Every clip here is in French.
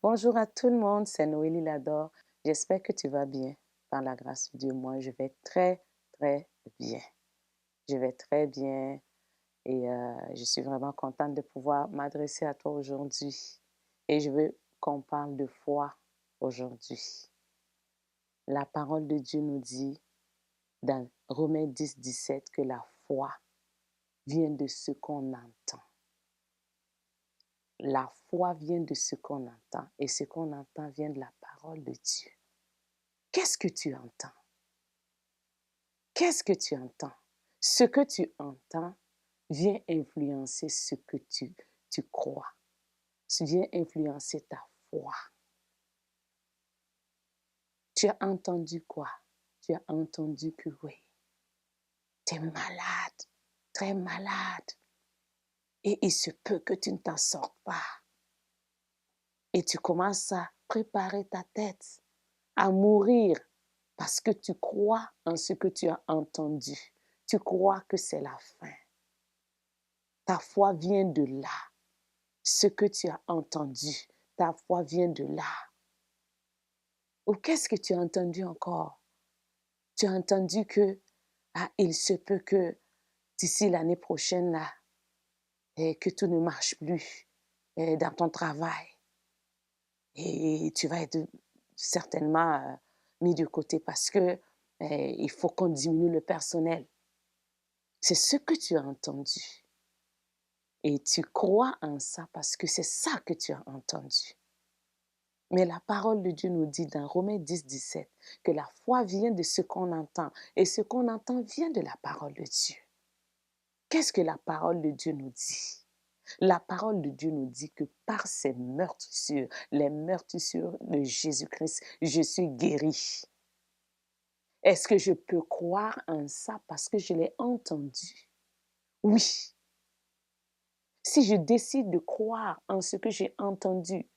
Bonjour à tout le monde, c'est Noélie Lador. J'espère que tu vas bien. Par la grâce de Dieu, moi, je vais très, très bien. Je vais très bien et je suis vraiment contente de pouvoir m'adresser à toi aujourd'hui. Et je veux qu'on parle de foi aujourd'hui. La parole de Dieu nous dit dans Romains 10, 17 que la foi vient de ce qu'on entend. La foi vient de ce qu'on entend et ce qu'on entend vient de la parole de Dieu. Qu'est-ce que tu entends? Qu'est-ce que tu entends? Ce que tu entends vient influencer ce que tu crois. Ça vient influencer ta foi. Tu as entendu quoi? Tu as entendu que oui, tu es malade, très malade. Et il se peut que tu ne t'en sortes pas. Et tu commences à préparer ta tête à mourir parce que tu crois en ce que tu as entendu. Tu crois que c'est la fin. Ta foi vient de là. Ce que tu as entendu, ta foi vient de là. Ou qu'est-ce que tu as entendu encore? Tu as entendu que il se peut que d'ici l'année prochaine, là, que tout ne marche plus dans ton travail. Et tu vas être certainement mis de côté parce que il faut qu'on diminue le personnel. C'est ce que tu as entendu. Et tu crois en ça parce que c'est ça que tu as entendu. Mais la parole de Dieu nous dit dans Romains 10, 17 que la foi vient de ce qu'on entend et ce qu'on entend vient de la parole de Dieu. Qu'est-ce que la parole de Dieu nous dit? La parole de Dieu nous dit que par ses meurtrissures, les meurtrissures de Jésus-Christ, je suis guéri. Est-ce que je peux croire en ça parce que je l'ai entendu? Oui. Si je décide de croire en ce que j'ai entendu,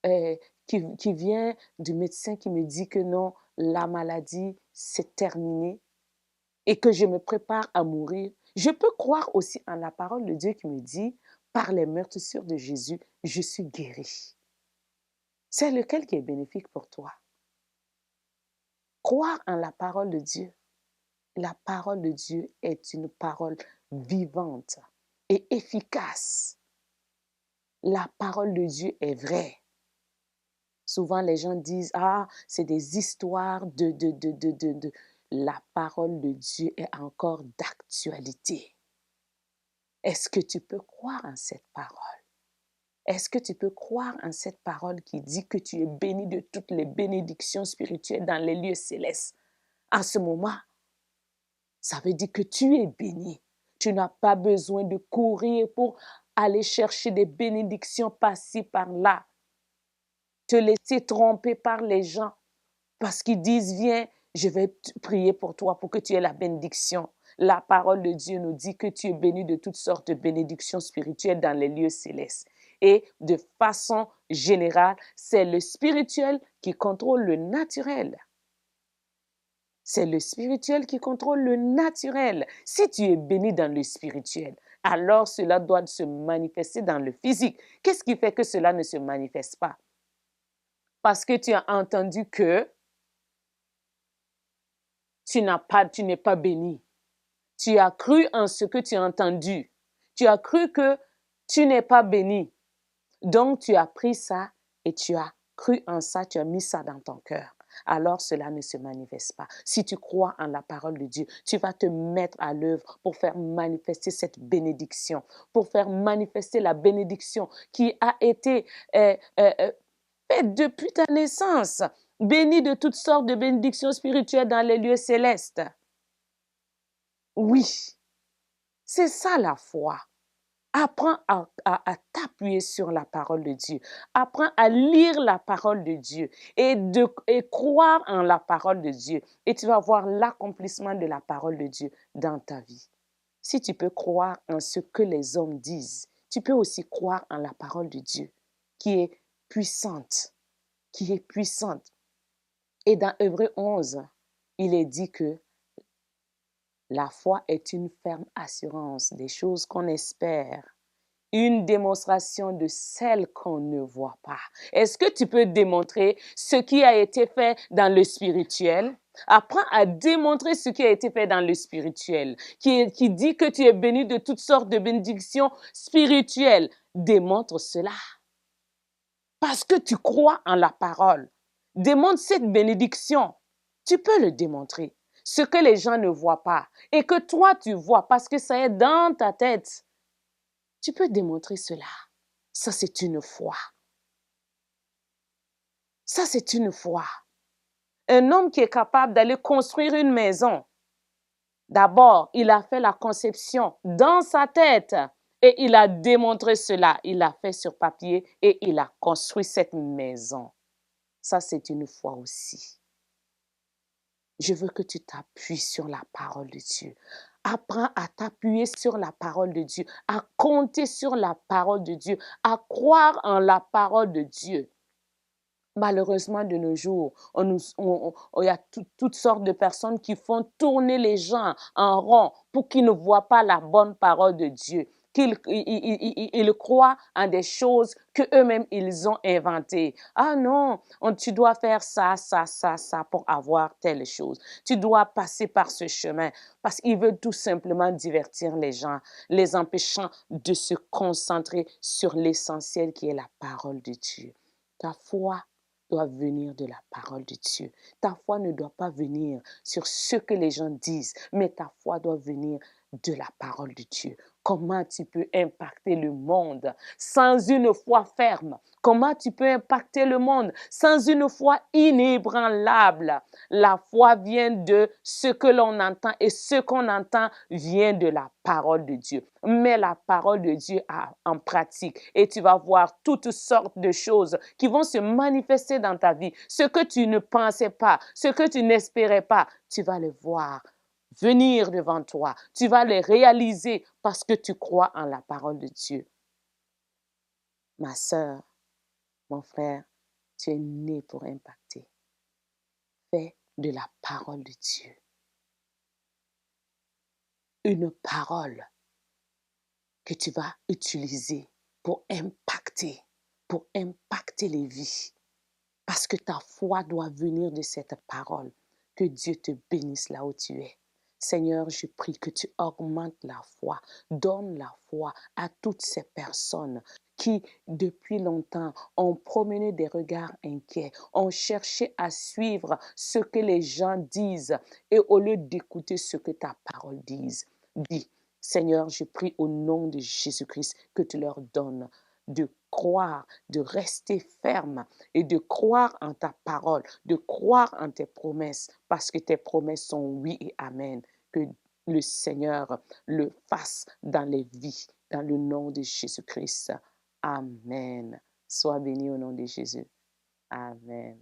euh, qui vient du médecin qui me dit que non, la maladie, c'est terminé et que je me prépare à mourir, je peux croire aussi en la parole de Dieu qui me dit, par les meurtrissures de Jésus, je suis guéri. C'est lequel qui est bénéfique pour toi? Croire en la parole de Dieu. La parole de Dieu est une parole vivante et efficace. La parole de Dieu est vraie. Souvent, les gens disent, c'est des histoires de. La parole de Dieu est encore d'actualité. Est-ce que tu peux croire en cette parole? Est-ce que tu peux croire en cette parole qui dit que tu es béni de toutes les bénédictions spirituelles dans les lieux célestes? En ce moment, ça veut dire que tu es béni. Tu n'as pas besoin de courir pour aller chercher des bénédictions par-ci, par-là. Te laisser tromper par les gens parce qu'ils disent, viens, je vais prier pour toi pour que tu aies la bénédiction. La parole de Dieu nous dit que tu es béni de toutes sortes de bénédictions spirituelles dans les lieux célestes. Et de façon générale, c'est le spirituel qui contrôle le naturel. C'est le spirituel qui contrôle le naturel. Si tu es béni dans le spirituel, alors cela doit se manifester dans le physique. Qu'est-ce qui fait que cela ne se manifeste pas? Parce que tu as entendu que tu n'es pas béni. Tu as cru en ce que tu as entendu. Tu as cru que tu n'es pas béni. Donc, tu as pris ça et tu as cru en ça, tu as mis ça dans ton cœur. Alors, cela ne se manifeste pas. Si tu crois en la parole de Dieu, tu vas te mettre à l'œuvre pour faire manifester cette bénédiction, pour faire manifester la bénédiction qui a été faite depuis ta naissance, bénie de toutes sortes de bénédictions spirituelles dans les lieux célestes. Oui, c'est ça la foi. Apprends à t'appuyer sur la parole de Dieu. Apprends à lire la parole de Dieu et croire en la parole de Dieu. Et tu vas voir l'accomplissement de la parole de Dieu dans ta vie. Si tu peux croire en ce que les hommes disent, tu peux aussi croire en la parole de Dieu qui est puissante, qui est puissante. Et dans Hébreux 11, il est dit que la foi est une ferme assurance des choses qu'on espère Une démonstration de celle qu'on ne voit pas. Est-ce que tu peux démontrer ce qui a été fait dans le spirituel? Apprends à démontrer ce qui a été fait dans le spirituel, qui dit que tu es béni de toutes sortes de bénédictions spirituelles. Démontre cela. Parce que tu crois en la parole. Démontre cette bénédiction. Tu peux le démontrer. Ce que les gens ne voient pas et que toi tu vois parce que ça est dans ta tête. Tu peux démontrer cela. Ça, c'est une foi. Ça, c'est une foi. Un homme qui est capable d'aller construire une maison, d'abord, il a fait la conception dans sa tête et il a démontré cela. Il l'a fait sur papier et il a construit cette maison. Ça, c'est une foi aussi. Je veux que tu t'appuies sur la parole de Dieu. Apprends à t'appuyer sur la parole de Dieu, à compter sur la parole de Dieu, à croire en la parole de Dieu. Malheureusement, de nos jours, il y a toutes sortes de personnes qui font tourner les gens en rond pour qu'ils ne voient pas la bonne parole de Dieu. Qu'ils croient en des choses qu'eux-mêmes, ils ont inventées. Ah non, tu dois faire ça pour avoir telle chose. Tu dois passer par ce chemin parce qu'ils veulent tout simplement divertir les gens, les empêchant de se concentrer sur l'essentiel qui est la parole de Dieu. Ta foi doit venir de la parole de Dieu. Ta foi ne doit pas venir sur ce que les gens disent, mais ta foi doit venir de la parole de Dieu. Comment tu peux impacter le monde sans une foi ferme? Comment tu peux impacter le monde sans une foi inébranlable? La foi vient de ce que l'on entend et ce qu'on entend vient de la parole de Dieu. Mets la parole de Dieu en pratique et tu vas voir toutes sortes de choses qui vont se manifester dans ta vie. Ce que tu ne pensais pas, ce que tu n'espérais pas, tu vas le voir venir devant toi. Tu vas les réaliser parce que tu crois en la parole de Dieu. Ma sœur, mon frère, tu es né pour impacter. Fais de la parole de Dieu une parole que tu vas utiliser pour impacter les vies. Parce que ta foi doit venir de cette parole. Que Dieu te bénisse là où tu es. Seigneur, je prie que tu augmentes la foi. Donne la foi à toutes ces personnes qui, depuis longtemps, ont promené des regards inquiets, ont cherché à suivre ce que les gens disent et au lieu d'écouter ce que ta parole dit. Seigneur, je prie au nom de Jésus-Christ que tu leur donnes de croire, de rester ferme et de croire en ta parole, de croire en tes promesses, parce que tes promesses sont oui et amen. Que le Seigneur le fasse dans les vies, dans le nom de Jésus-Christ. Amen. Sois béni au nom de Jésus. Amen.